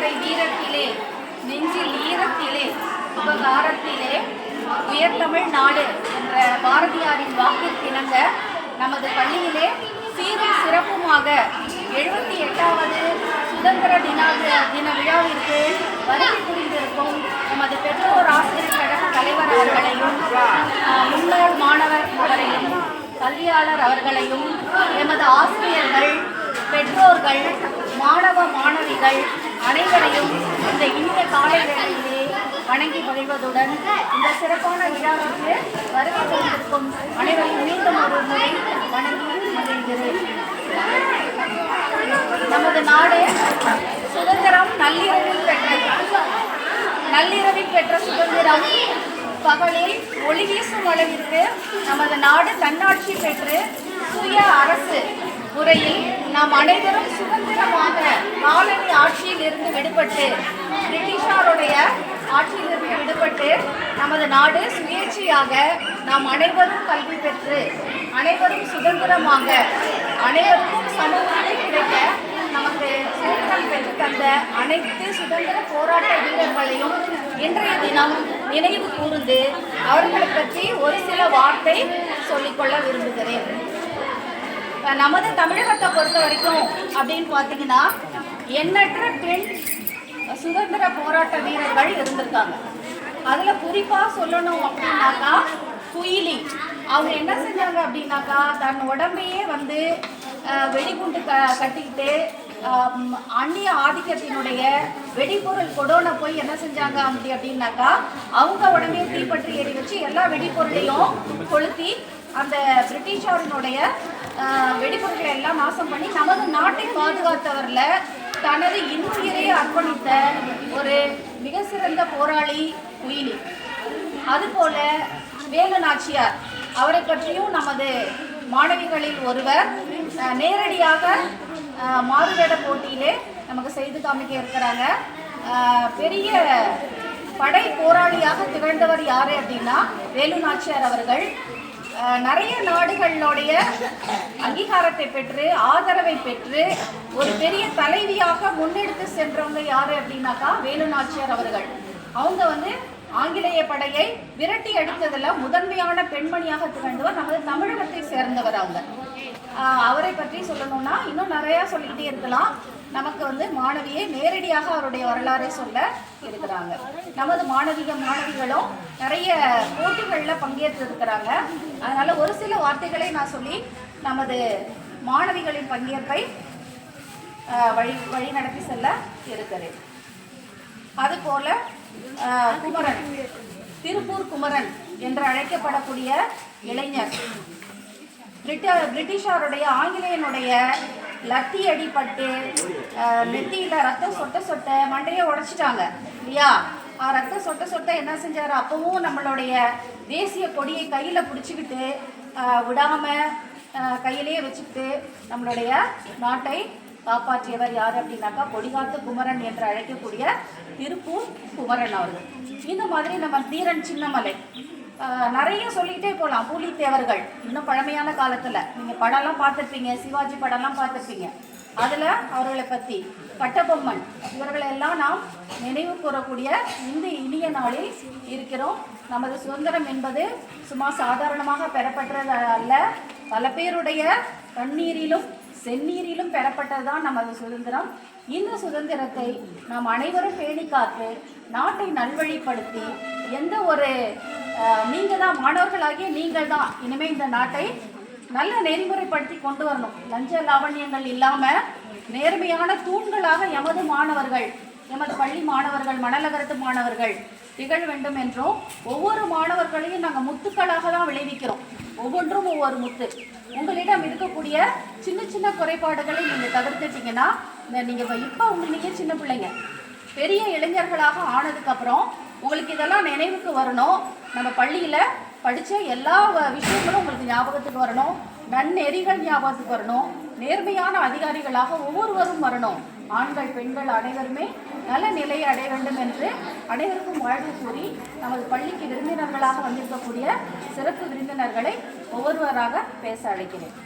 மறை வீரத்திலே நெஞ்சில் ஈரத்திலே உபகாரத்திலே உயர்தமிழ் நாடு என்ற பாரதியாரின் வாக்கிற்கிணங்க நமது பள்ளியிலே சீரும் சிறப்புமாக 78வது சுதந்திர தின விழாவிற்கு வருகை புரிந்திருக்கும் நமது பெற்றோர் ஆசிரியர் கழக தலைவர் அவர்களையும் முன்னாள் மாணவர் அவரையும் கல்வியாளர் அவர்களையும் எமது ஆசிரியர்கள் பெற்றோர்கள் மாணவ மாணவிகள் அனைவரையும் இந்த இனிய காலை வேளையிலே வணங்கி மகிழ்வதுடன் இந்த சிறப்பான விழாவிற்கு வருகை புரிந்திருக்கும் அனைவரையும் மீண்டும் ஒரு முறை வணங்கி மகிழ்கிறேன். நமது நாடு சுதந்திரம் நள்ளிரவில் பெற்ற சுதந்திரம் பகலில் ஒளி வீசும் அளவிற்கு நமது நாடு தன்னாட்சி பெற்று சுய அரசு முறையில் நாம் அனைவரும் சுதந்திரமாக காலனி ஆட்சியில் இருந்து விடுபட்டு பிரிட்டிஷாருடைய ஆட்சியிலிருந்து விடுபட்டு நமது நாடு சுயேட்சையாக நாம் அனைவரும் கல்வி பெற்று அனைவரும் சுதந்திரமாக அனைவருக்கும் சமூகத்தை கிடைக்க நமக்கு சுதந்திரம் பெற்று தந்த அனைத்து சுதந்திர போராட்ட வீரர்களையும் இன்றைய தினம் நினைவு கூர்ந்து அவர்களை பற்றி ஒரு சில வார்த்தை சொல்லிக்கொள்ள விரும்புகிறேன். நமது தமிழகத்தை பொறுத்த வரைக்கும் அப்படின்னு பார்த்தீங்கன்னா எண்ணற்ற பெண் சுதந்திர போராட்ட வீரர்கள் இருந்திருக்காங்க. அதில் குறிப்பாக சொல்லணும் அப்படின்னாக்கா குயிலி அவங்க என்ன செஞ்சாங்க அப்படின்னாக்கா தன் உடம்பையே வந்து வெடிகுண்டு கட்டிக்கிட்டு அந்நிய ஆதிக்கத்தினுடைய வெடிப்பொருள் கொடோனை போய் என்ன செஞ்சாங்க அப்படின்னாக்கா அவங்க உடம்பையே தீப்பற்றி ஏறி வச்சு எல்லா வெடிப்பொருளையும் கொளுத்தி அந்த பிரிட்டிஷாரினுடைய வெடிப்பொருட்களை எல்லாம் நாசம் பண்ணி நமது நாட்டை பாதுகாத்தவரில் தனது இன்னுயிரை அர்ப்பணித்த ஒரு மிக சிறந்த போராளி குயிலி. அதுபோல வேலு நாச்சியார் அவரை பற்றியும் நமது மாணவிகளில் ஒருவர் நேரடியாக மாறுவேட போட்டியிலே நமக்கு செய்து காமிக்க இருக்கிறாங்க. பெரிய படை போராளியாக திகழ்ந்தவர் யாரு அப்படின்னா வேலு நாச்சியார் அவர்கள். நிறைய நாடுகளுடைய அங்கீகாரத்தை பெற்று ஆதரவை பெற்று ஒரு பெரிய தலைவியாக முன்னெடுத்து சென்றவங்க யாரு அப்படின்னாக்கா வேலு நாச்சியார் அவர்கள். அவங்க வந்து ஆங்கிலேய படையை விரட்டி அடித்ததில் முதன்மையான பெண்மணியாக திகழ்ந்தவர் நமது தமிழகத்தை சேர்ந்தவர். அவங்க அவரை பற்றி சொல்லணும்னா இன்னும் நிறையா சொல்லிக்கிட்டே இருக்கலாம். நமக்கு வந்து மாணவியை நேரடியாக அவருடைய வரலாறை சொல்ல இருக்கிறாங்க. நமது மாணவிகளும் நிறைய போட்டிகளில் பங்கேற்றிருக்கிறாங்க. அதனால் ஒரு சில வார்த்தைகளை நான் சொல்லி நமது மாணவிகளின் பங்கேற்பை வழி நடத்தி செல்ல இருக்கிறேன். அதுபோல குமரன், திருப்பூர் குமரன் என்று அழைக்கப்படக்கூடிய இளைஞர் பிரிட்டிஷாருடைய ஆங்கிலேயனுடைய லத்தி அடிப்பட்டு நெத்தியில் ரத்தம் சொட்ட மண்டையை உடைச்சிட்டாங்க இல்லையா? ரத்தம் சொட்ட என்ன செஞ்சார்? அப்பவும் நம்மளுடைய தேசிய கொடியை கையில் பிடிச்சிக்கிட்டு விடாமல் கையிலேயே வச்சுக்கிட்டு நம்மளுடைய நாட்டை காப்பாற்றியவர் யார் அப்படின்னாக்கா கொடிகாத்து குமரன் என்று அழைக்கக்கூடிய திருப்பூர் குமரன் அவர்கள். இந்த மாதிரி நம்ம தீரன் சின்னமலை நிறைய சொல்லிகிட்டே போகலாம். பூலித்தேவர்கள் இன்னும் பழமையான காலத்தில் நீங்கள் படம்லாம் பார்த்துருப்பீங்க, சிவாஜி படம்லாம் பார்த்துருப்பீங்க. அதில் அவர்களை பற்றி கட்டபொம்மன் இவர்களெல்லாம் நாம் நினைவு கூறக்கூடிய இந்த இனிய நாளில் இருக்கிறோம். நமது சுதந்திரம் என்பது சும்மா சாதாரணமாக பெறப்பட்டது அல்ல. பல பேருடைய கண்ணீரிலும் செந்நீரிலும் பெறப்பட்டது தான் நமது சுதந்திரம். இந்த சுதந்திரத்தை நாம் அனைவரும் பேணி காத்து நாட்டை நல்வழிப்படுத்தி எந்த ஒரு நீங்கள் தான் மாணவர்களாகிய நீங்கள் தான் இனிமேல் இந்த நாட்டை நல்ல நெறிமுறைப்படுத்தி கொண்டு வரணும். லஞ்ச லாவண்யங்கள் இல்லாமல் நேர்மையான தூண்களாக எமது மாணவர்கள், எமது பள்ளி மாணவர்கள், மணலகரத்து மாணவர்கள் திகழ வேண்டும் என்றும் ஒவ்வொரு மாணவர்களையும் நாங்கள் முத்துக்களாக தான் விளைவிக்கிறோம். ஒவ்வொன்றும் ஒவ்வொரு முத்து. உங்களிடம் இருக்கக்கூடிய சின்ன சின்ன குறைபாடுகளை நீங்கள் தவிர்த்துட்டீங்கன்னா நீங்கள் இப்போ உங்களுக்கு சின்ன பிள்ளைங்க பெரிய இளைஞர்களாக ஆனதுக்கப்புறம் உங்களுக்கு இதெல்லாம் நினைவுக்கு வரணும். நம்ம பள்ளியில் படித்த எல்லா விஷயங்களும் உங்களுக்கு ஞாபகத்துக்கு வரணும். நன்னெறிகள் ஞாபகத்துக்கு வரணும். நேர்மையான அதிகாரிகளாக ஒவ்வொருவரும் வரணும். ஆண்கள் பெண்கள் அனைவருமே நல்ல நிலையை அடைய வேண்டும் என்று அனைவருக்கும் வாழ்வு கூறி நமது பள்ளிக்கு விருந்தினர்களாக வந்திருக்கக்கூடிய சிறப்பு விருந்தினர்களை ஒவ்வொருவராக பேச அழைக்கிறேன்.